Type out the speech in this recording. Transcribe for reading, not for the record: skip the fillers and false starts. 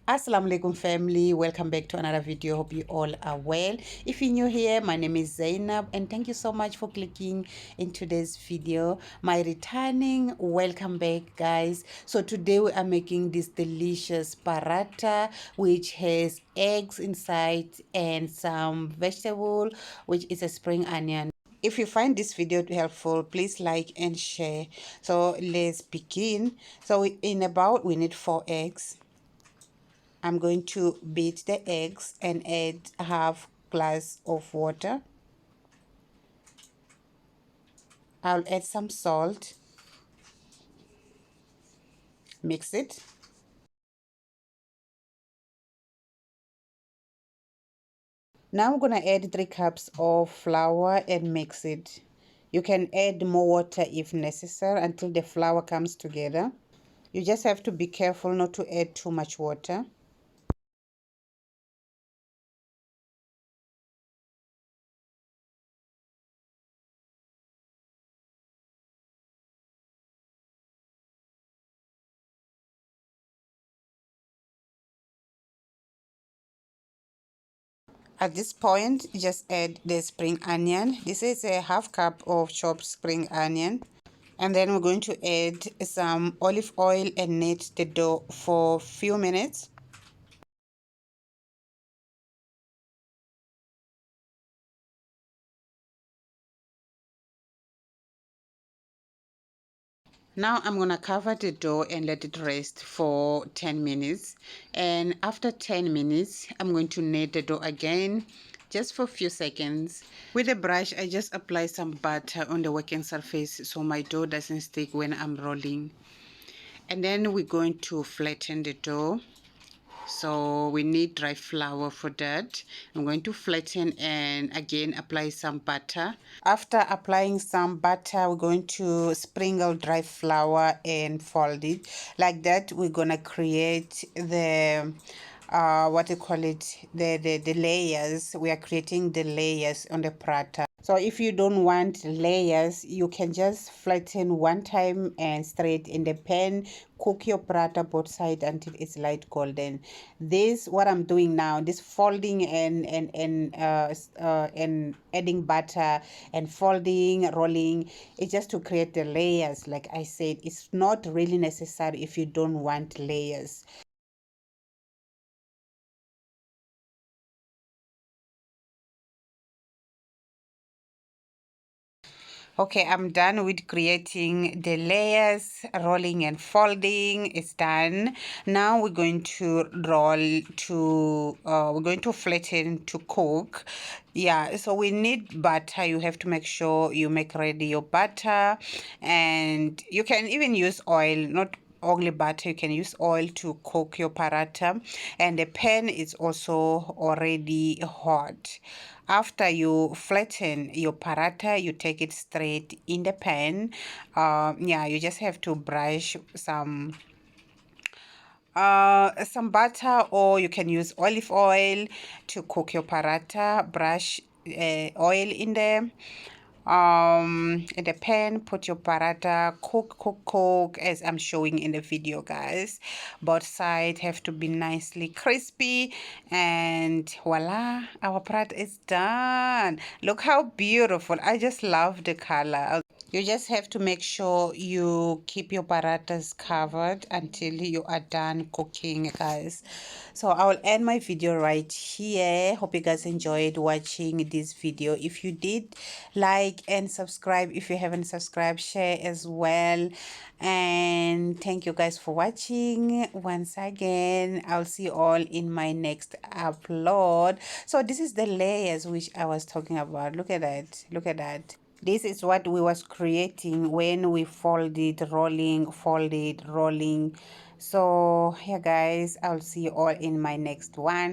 Assalamu alaikum family, welcome back to another video. Hope you all are well. If you're new here, my name is Zainab and thank you so much for clicking in today's video. My returning welcome back guys. So today we are making this delicious paratha which has eggs inside and some vegetable which is a spring onion. If you find this video helpful, please like and share. So let's begin. So in a bowl we need 4 eggs. I'm going to beat the eggs and add half glass of water. I'll add some salt. Mix it. Now I'm going to add 3 cups of flour and mix it. You can add more water if necessary until the flour comes together. You just have to be careful not to add too much water. At this point, just add the spring onion. This is a half cup of chopped spring onion. And then we're going to add some olive oil and knead the dough for a few minutes. Now I'm going to cover the dough and let it rest for 10 minutes. And after 10 minutes, I'm going to knead the dough again just for a few seconds. With a brush, I just apply some butter on the working surface so my dough doesn't stick when I'm rolling. And then we're going to flatten the dough. So we need dry flour for that. I'm going to flatten and again apply some butter. After applying some butter, we're going to sprinkle dry flour and fold it like that. We're gonna create the what do you call it, the layers. We are creating the layers on the pratha. So if you don't want layers, you can just flatten one time and straight in the pan. Cook your paratha both sides until it's light golden. This what I'm doing now. This folding and adding butter and folding, rolling. It's just to create the layers. Like I said, it's not really necessary if you don't want layers. Okay, I'm done with creating the layers, rolling and folding. It's done. Now we're going to we're going to flatten to cook. Yeah, so we need butter. You have to make sure you make ready your butter, and you can even use oil, not only butter. You can use oil to cook your paratha, and the pan is also already hot. After you flatten your paratha, you take it straight in the pan. Yeah, you just have to brush some butter, or you can use olive oil to cook your paratha. Brush oil in the pan, put your paratha, cook as I'm showing in the video guys. Both sides have to be nicely crispy, and voila, our paratha is done. Look how beautiful. I just love the color. You just have to make sure you keep your parathas covered until you are done cooking, guys. So I will end my video right here. Hope you guys enjoyed watching this video. If you did, like and subscribe. If you haven't subscribed, share as well. And thank you guys for watching once again. I'll see you all in my next upload. So this is the layers which I was talking about. Look at that. Look at that. This is what we was creating when we folded, rolling, folded, rolling. So yeah guys, I'll see you all in my next one.